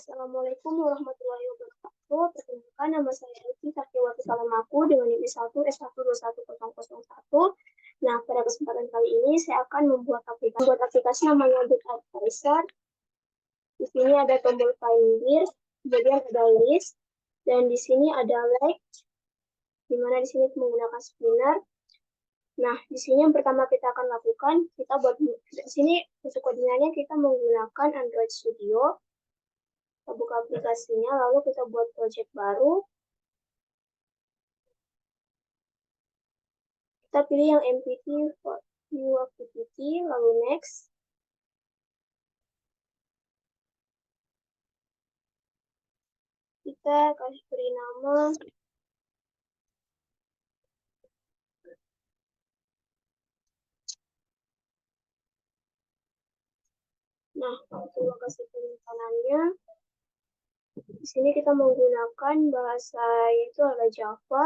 Assalamualaikum warahmatullahi wabarakatuh. Perkenalkan, nama saya Elvi Sakyawati Salamaku dengan NIM 1 S121001. Nah, pada kesempatan kali ini saya akan membuat aplikasi namanya Big Advisor. Di sini ada tombol finder, kemudian ada list, dan di sini ada like, di mana di sini menggunakan spinner. Nah, di sini yang pertama kita akan lakukan, kita buat di sini untuk kodingannya kita menggunakan Android Studio. Kita buka aplikasinya, lalu kita buat project baru. Kita pilih yang MPT for new activity, lalu next. Kita kasih beri nama. Nah, untuk lokasi penyimpanannya, di sini kita menggunakan bahasa yaitu adalah Java.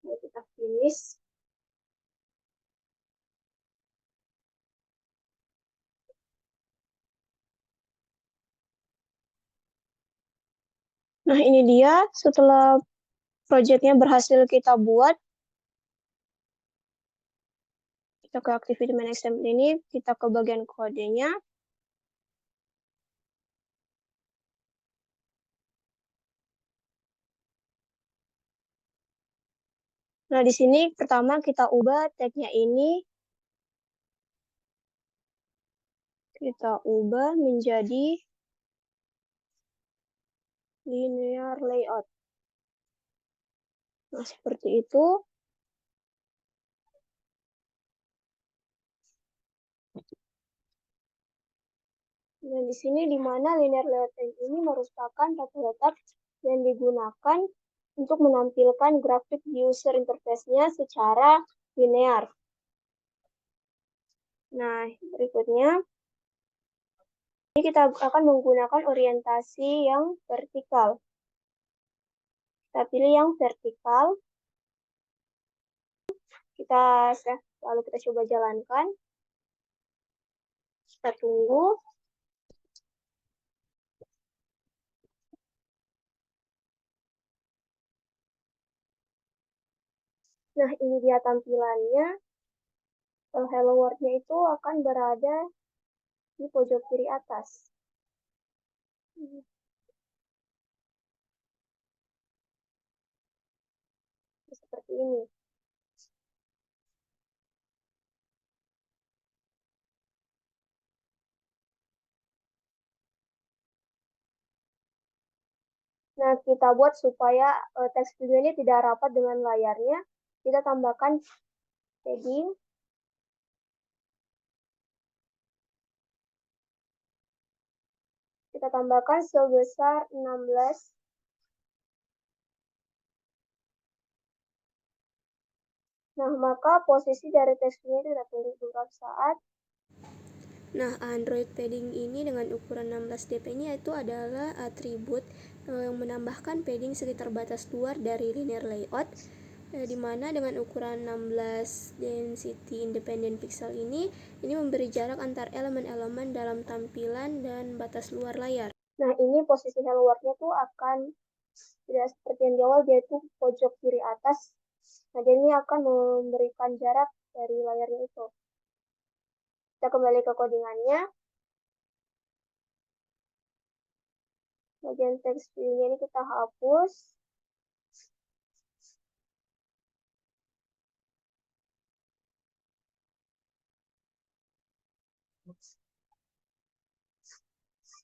Lalu kita finish. Nah, ini dia setelah projectnya berhasil kita buat. Kita ke activity management ini, kita ke bagian kodenya. Nah, di sini pertama kita ubah tag-nya ini. Kita ubah menjadi linear layout. Nah, seperti itu. Dan di sini di mana linear layout ini merupakan tata letak yang digunakan untuk menampilkan grafik user interface-nya secara linear. Nah, berikutnya ini kita akan menggunakan orientasi yang vertikal. Kita pilih yang vertikal. Lalu kita coba jalankan. Kita tunggu. Nah, ini dia tampilannya. Hello World-nya itu akan berada di pojok kiri atas. Seperti ini. Nah, kita buat supaya teks video ini tidak rapat dengan layarnya. Kita tambahkan padding. Kita tambahkan sebesar 16. Nah, maka posisi dari teks video kita tunggu beberapa saat. Nah, Android padding ini dengan ukuran 16 dp ini itu adalah atribut yang menambahkan padding sekitar batas luar dari linear layout, di mana dengan ukuran 16 density independent pixel ini memberi jarak antar elemen-elemen dalam tampilan dan batas luar layar. Nah, ini posisi hello world-nya tuh akan tidak seperti yang di awal, yaitu pojok kiri atas. Nah, jadi ini akan memberikan jarak dari layarnya itu. Kita kembali ke codingannya. Bagian teks view-nya ini kita hapus.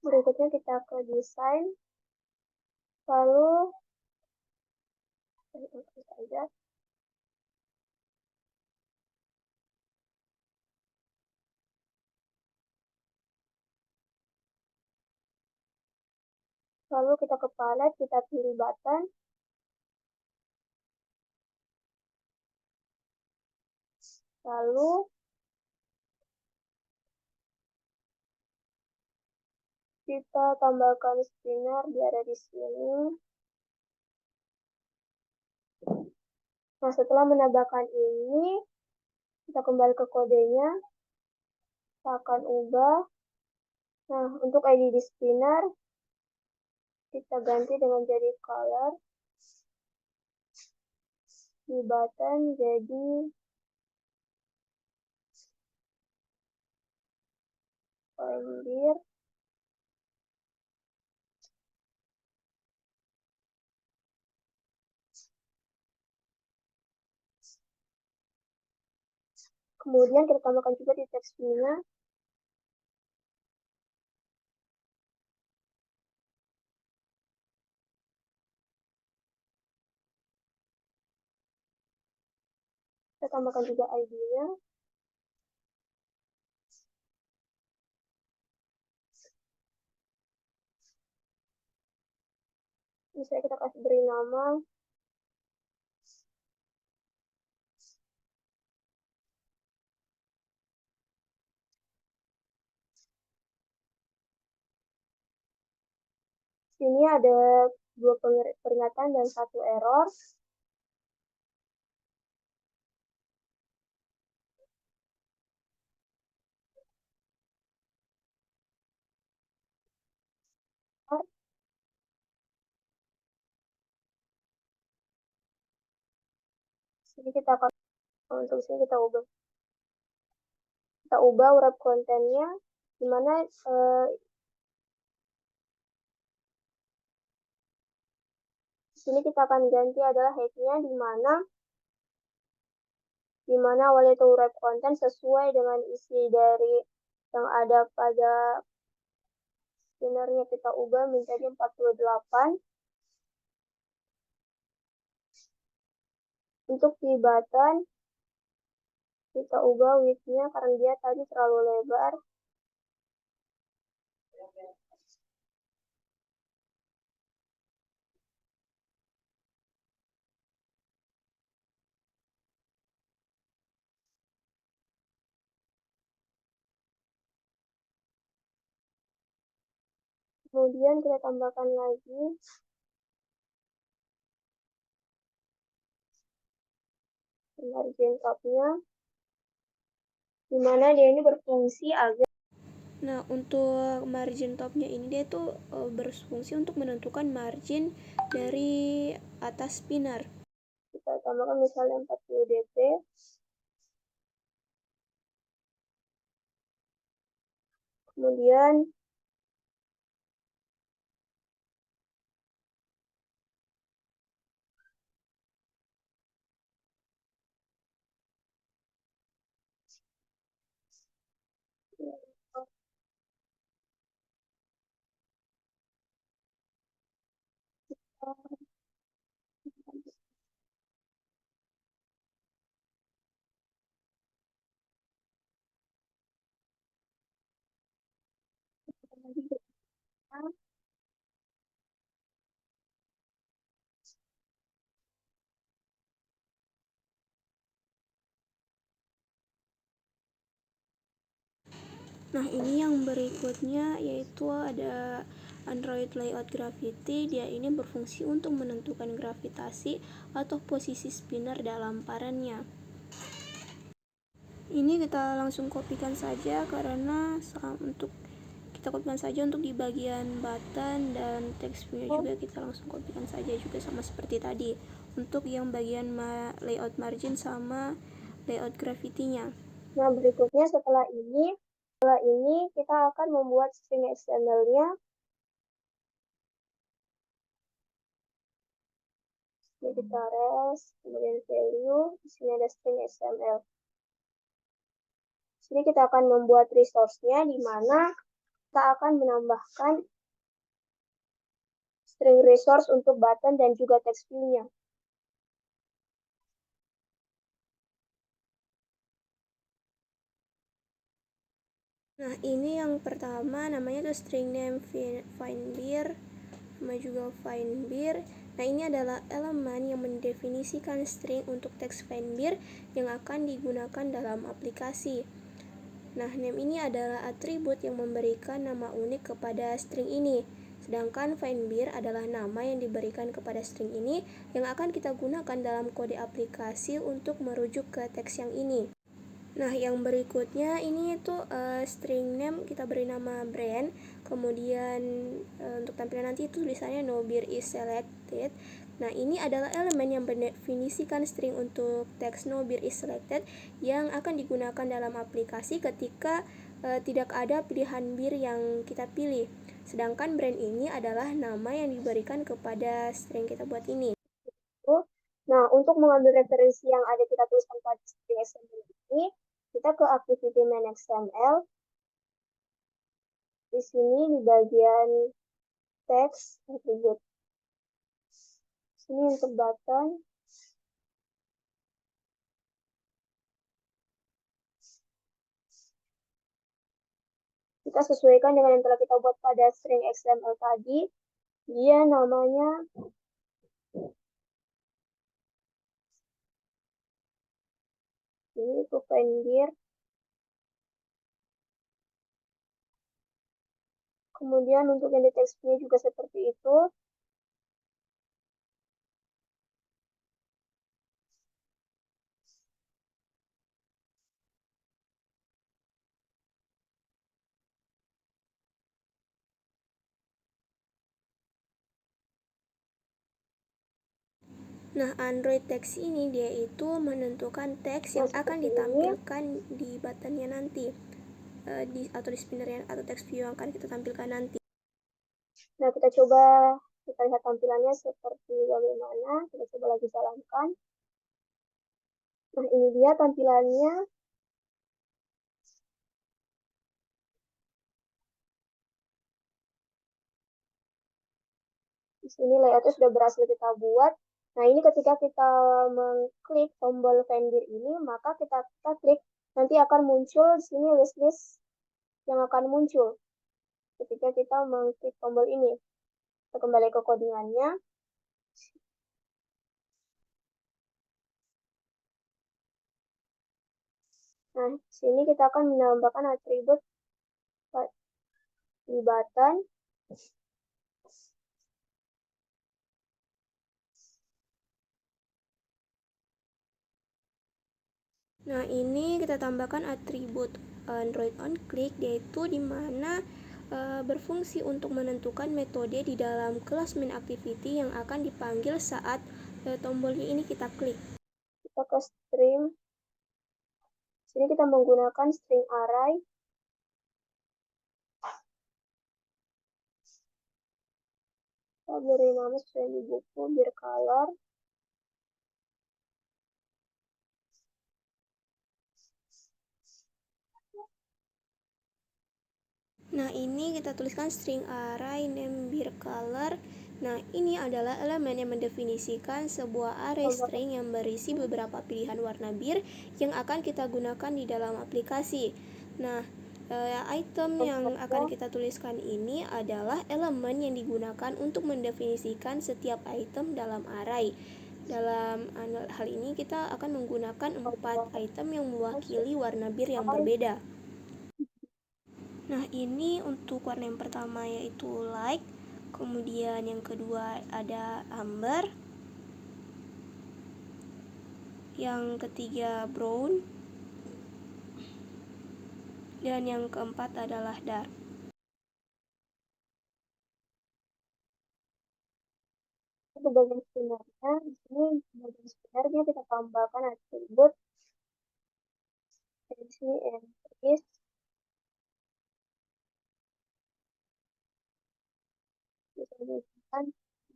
Berikutnya kita ke desain. Lalu kita ke palette, kita pilih button. Lalu kita tambahkan spinner, dia ada di sini. Nah, setelah menambahkan ini, kita kembali ke kodenya. Kita akan ubah. Nah, untuk ID di spinner, kita ganti dengan jadi color, di button jadi Finder. Kemudian kita tambahkan juga di text view-nya. Kita tambahkan juga ID-nya. Misalnya kita kasih beri nama. Sini ada 2 peringatan dan 1 error. Sini kita akan untuk sini kita ubah wrap kontennya, dimana sini kita akan ganti adalah headnya, dimana awalnya itu wrap konten sesuai dengan isi dari yang ada pada spinnernya, kita ubah menjadi 48. Untuk di button kita ubah width-nya karena dia tadi terlalu lebar. Kemudian kita tambahkan lagi margin top-nya, dimana dia ini berfungsi agar untuk margin top-nya ini dia tuh berfungsi untuk menentukan margin dari atas spinner. Kita tambahkan misalnya 40 dp. Kemudian nah ini yang berikutnya yaitu ada Android Layout Gravity. Dia ini berfungsi untuk menentukan gravitasi atau posisi spinner dalam parennya. Ini kita langsung kopikan saja karena untuk di bagian button dan text view juga kita langsung kopikan saja juga sama seperti tadi untuk yang bagian layout margin sama layout gravity-nya. Nah, berikutnya setelah ini kita akan membuat string XML-nya. Jadi kita res, kemudian value, di sini ada string XML. Sini kita akan membuat resource-nya, di mana kita akan menambahkan string resource untuk button dan juga text view-nya. Nah, ini yang pertama namanya tuh string name findBeer, sama juga findBeer. Nah, ini adalah elemen yang mendefinisikan string untuk text findBeer yang akan digunakan dalam aplikasi. Nah, name ini adalah atribut yang memberikan nama unik kepada string ini. Sedangkan findBeer adalah nama yang diberikan kepada string ini yang akan kita gunakan dalam kode aplikasi untuk merujuk ke teks yang ini. Nah, yang berikutnya ini itu string name kita beri nama brand. Kemudian untuk tampilan nanti tulisannya no beer is selected. Nah, ini adalah elemen yang mendefinisikan string untuk teks no beer is selected yang akan digunakan dalam aplikasi ketika tidak ada pilihan bir yang kita pilih. Sedangkan brand ini adalah nama yang diberikan kepada string kita buat ini. Nah, untuk mengambil referensi yang ada kita tuliskan pada string XML ini, kita ke activity main XML. Di sini di bagian teks atribut. Sini untuk button. Kita sesuaikan dengan yang telah kita buat pada string XML tadi. Dia namanya ini itu pendir. Kemudian untuk yang di teksnya juga seperti itu. Nah, Android text ini dia itu menentukan teks yang akan ditampilkan di buttonnya nanti, atau di spinnernya atau text view yang akan kita tampilkan nanti. Nah, kita coba kita lihat tampilannya seperti bagaimana. Kita coba lagi jalankan. Nah, ini dia tampilannya. Di sini layoutnya sudah berhasil kita buat. Nah, ini ketika kita mengklik tombol Vendir ini, maka kita klik, nanti akan muncul di sini list-list yang akan muncul ketika kita mengklik tombol ini. Kita kembali ke codingannya. Nah, sini kita akan menambahkan atribut di button. Nah, ini kita tambahkan atribut Android on click, yaitu di mana berfungsi untuk menentukan metode di dalam kelas main activity yang akan dipanggil saat tombolnya ini kita klik. Kita ke string. Sini kita menggunakan string array. Kita beri nama sesuai di buku, bir color. Nah, ini kita tuliskan string array name bir color. Nah, ini adalah elemen yang mendefinisikan sebuah array string yang berisi beberapa pilihan warna bir yang akan kita gunakan di dalam aplikasi. Nah, item yang akan kita tuliskan ini adalah elemen yang digunakan untuk mendefinisikan setiap item dalam array. Dalam hal ini kita akan menggunakan 4 item yang mewakili warna bir yang berbeda. Nah, ini untuk warna yang pertama yaitu light, kemudian yang kedua ada amber, yang ketiga brown, dan yang keempat adalah dark. Untuk bagian spinnernya, di sini bagian spinnernya kita tambahkan atribut fancy and twist. Kita gunakan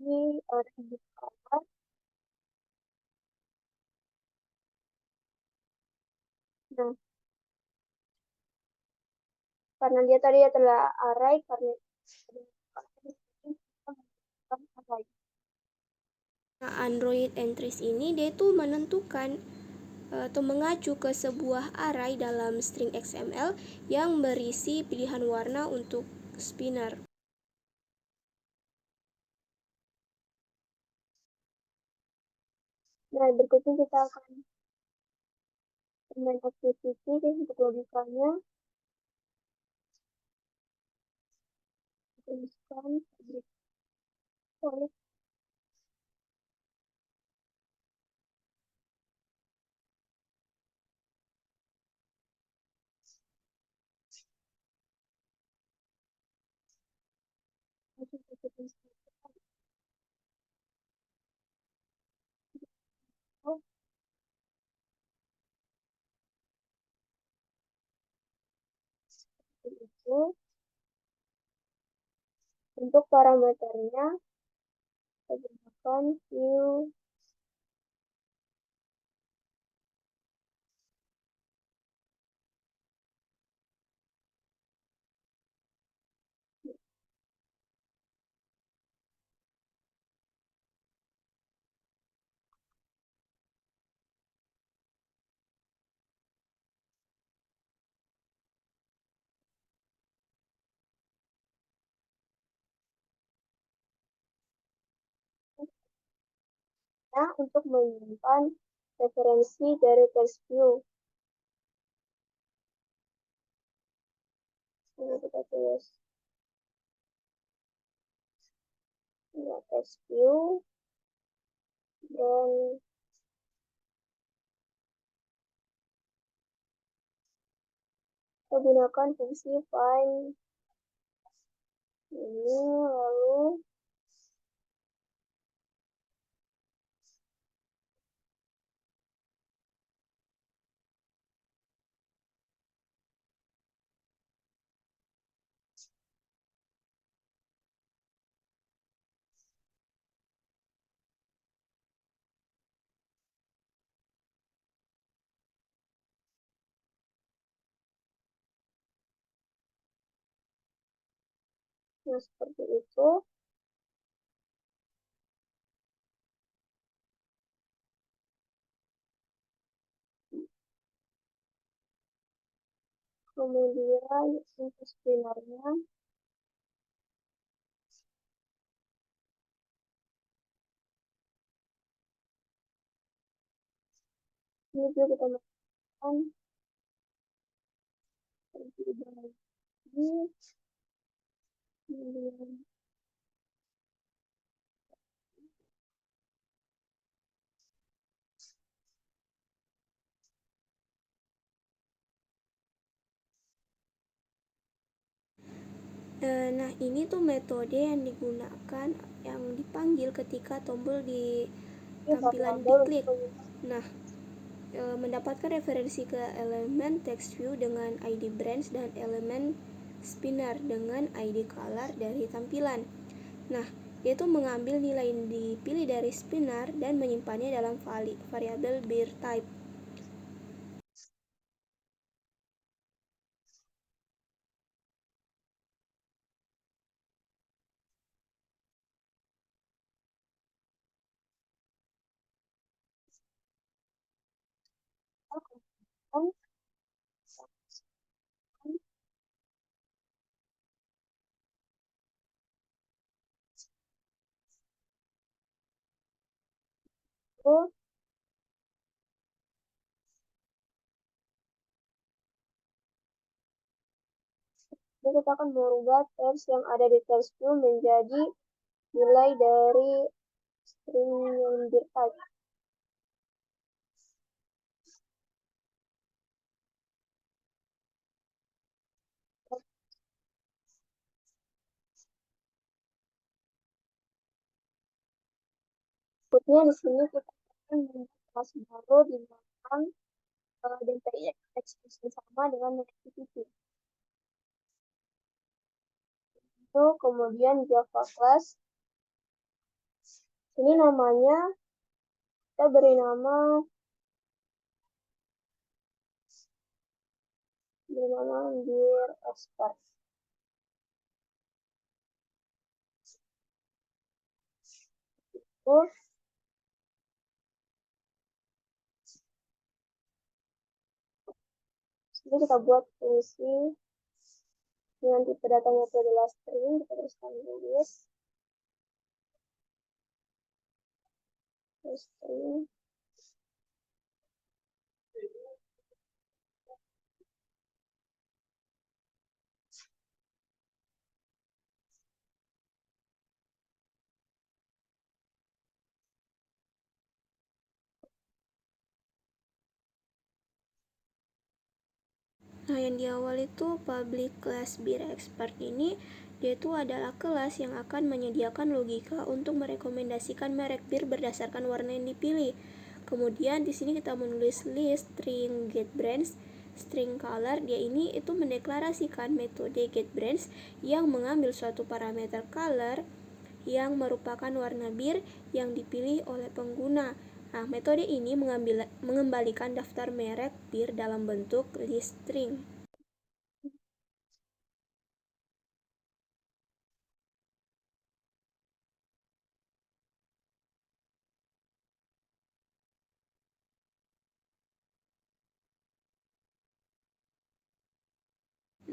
ini atribut color. Nah, karena dia tadi adalah array, karena array. Nah, Android entries ini dia itu menentukan atau mengacu ke sebuah array dalam string XML yang berisi pilihan warna untuk spinner. Nah, berikutnya kita akan main activity untuk logikanya. Tuliskan itu untuk parameternya kita gunakan view untuk menyimpan referensi dari text view. Ini kita tulis ya, text view dan kita gunakan fungsi find ini, lalu seperti itu. Kemudian untuk spinnernya ini juga kita masukkan terlebih dahulu. Kemudian nah, ini tuh metode yang digunakan, yang dipanggil ketika tombol di tampilan diklik. Nah, mendapatkan referensi ke elemen text view dengan ID branch dan elemen spinner dengan ID color dari tampilan. Nah, yaitu mengambil nilai yang dipilih dari spinner dan menyimpannya dalam variabel beer type. Jadi kita akan merubah teks yang ada di text view menjadi nilai dari string yang type. Berikutnya di sini kita akan membuat kelas baru di belakang dan expression sama dengan activity. Itu kemudian Java class. Ini namanya kita beri nama Dear Expert. Terus ini kita buat fungsi dengan tipe datanya itu adalah string, kita tuliskan tulis string. Nah, yang di awal itu public class beer expert ini, dia itu adalah kelas yang akan menyediakan logika untuk merekomendasikan merek bir berdasarkan warna yang dipilih. Kemudian di sini kita menulis list string get brands, string color. Dia ini itu mendeklarasikan metode get brands yang mengambil suatu parameter color yang merupakan warna bir yang dipilih oleh pengguna. Nah, metode ini mengembalikan daftar merek bir dalam bentuk list string.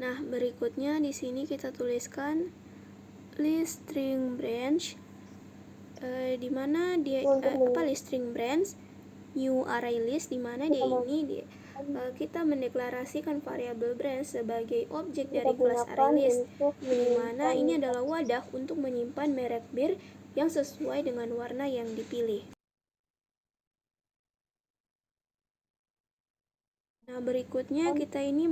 Nah, berikutnya di sini kita tuliskan list string branch, di mana dia list string branch new array list, di mana dia ini kita mendeklarasikan variabel branch sebagai objek dari kelas array list, di mana ini adalah wadah untuk menyimpan merek bir yang sesuai dengan warna yang dipilih. Nah, berikutnya kita ini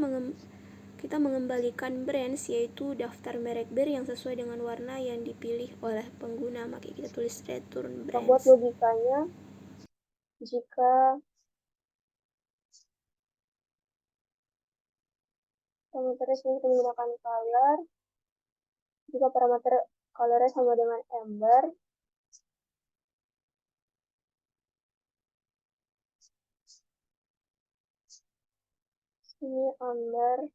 mengembalikan brands, yaitu daftar merek bir yang sesuai dengan warna yang dipilih oleh pengguna. Maka kita tulis return brands. Buat logikanya, jika parameter sini menggunakan color, jika parameter colornya sama dengan amber, ini amber,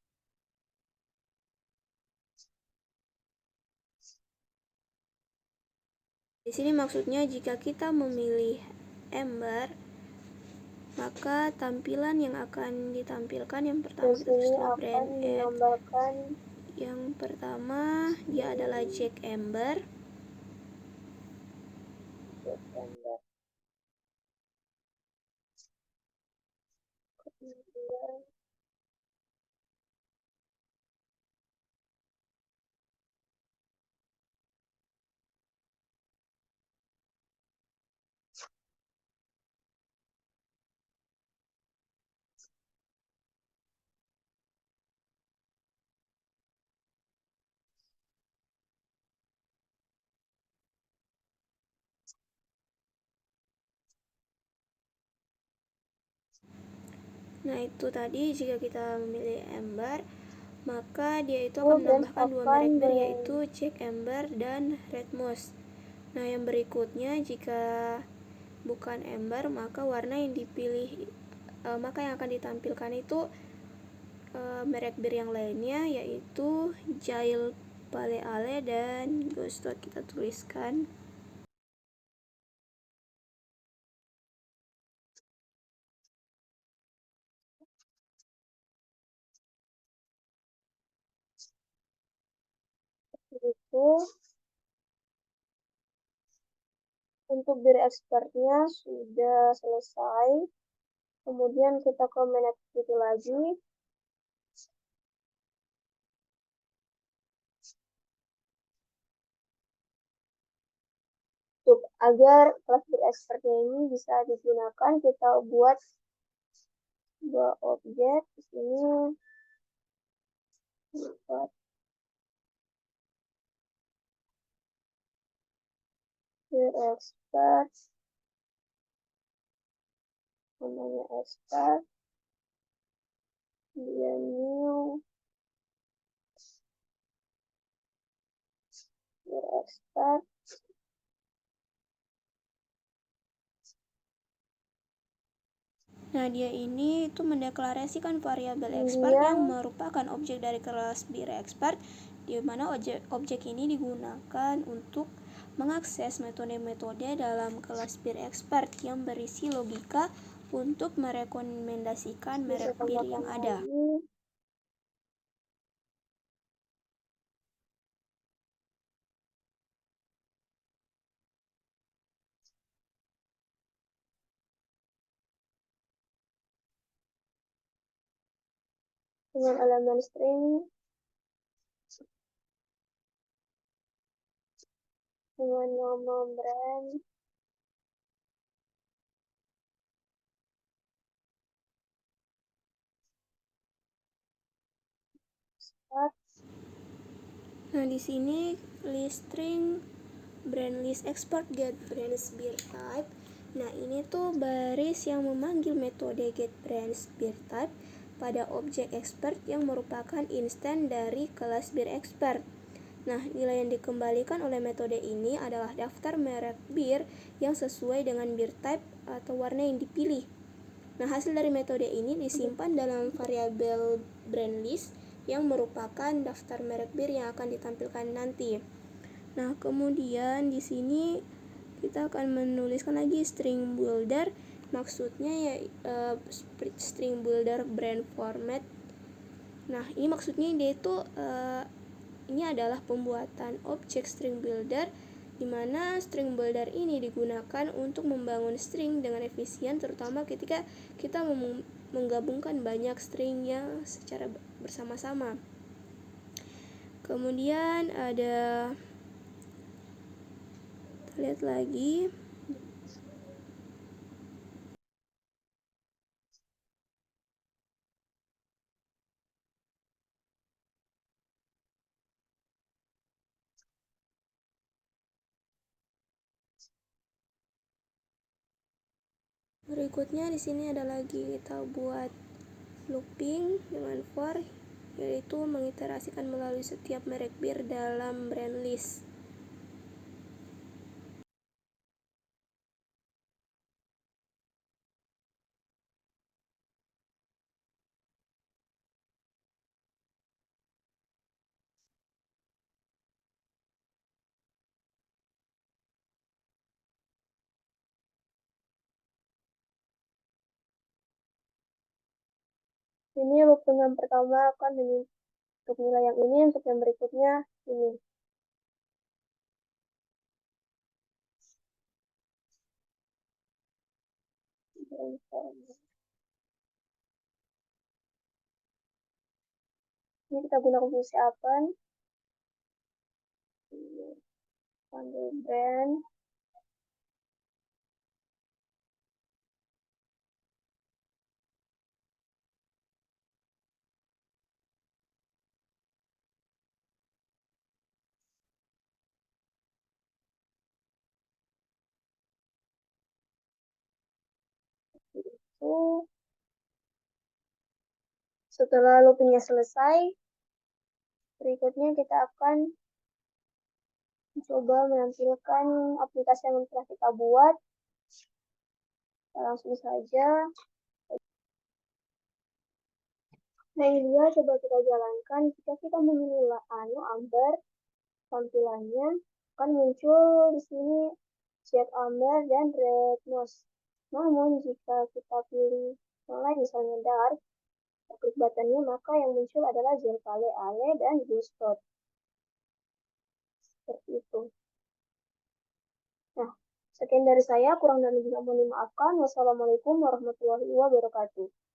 di sini maksudnya jika kita memilih amber, maka tampilan yang akan ditampilkan yang pertama kita tulis brand add. Yang pertama dia adalah Jack Amber. Nah, itu tadi jika kita memilih Amber, maka dia itu akan menambahkan dua merek bir, yaitu Jack Amber dan Red Moss. Nah, yang berikutnya jika bukan Amber, maka warna yang dipilih maka yang akan ditampilkan itu merek bir yang lainnya, yaitu Jail Pale Ale dan Ghostot. Kita tuliskan. Itu untuk bir expertnya sudah selesai. Kemudian kita ke main activity lagi. Agar kelas bir expertnya ini bisa digunakan, kita buat dua objek. Di sini buat bir expert, namanya expert, dia new bir expert. Nah, dia ini itu mendeklarasikan variabel expert yang merupakan objek dari kelas bir expert, di mana objek ini digunakan untuk mengakses metode-metode dalam kelas bir expert yang berisi logika untuk merekomendasikan merek bir yang ada. Dengan elemen string, dengan nama brand, Nah, di sini list string brand list export get brands beer type. Nah, ini tuh baris yang memanggil metode get brands beer type pada objek expert yang merupakan instan dari kelas beer expert. Nah, nilai yang dikembalikan oleh metode ini adalah daftar merek bir yang sesuai dengan beer type atau warna yang dipilih. Nah, hasil dari metode ini disimpan dalam variabel brand list yang merupakan daftar merek bir yang akan ditampilkan nanti. Nah, kemudian di sini kita akan menuliskan lagi string builder. Maksudnya ya string builder brand format. Nah, ini maksudnya dia itu ini adalah pembuatan objek string builder, di mana string builder ini digunakan untuk membangun string dengan efisien, terutama ketika kita menggabungkan banyak string yang secara bersama-sama. Kemudian ada, kita lihat lagi, berikutnya di sini ada lagi kita buat looping dengan for, yaitu mengiterasikan melalui setiap merek bir dalam brand list. Ini looping yang pertama akan untuk nilai yang ini, untuk yang berikutnya ini. Ini kita gunakan fungsi append, panggil brand, itu setelah loopingnya selesai, berikutnya kita akan coba menampilkan aplikasi yang telah kita buat. Langsung saja. Nah, ini dia coba kita jalankan. Jika kita memilih amber, tampilannya akan muncul di sini jet amber dan red nose. Namun jika kita pilih yang lain, misalnya dark, klik buttonnya, maka yang muncul adalah gel pale ale dan blue spot. Seperti itu. Nah, sekian dari saya, kurang dan lebihnya mohon dimaafkan. Wassalamualaikum warahmatullahi wabarakatuh.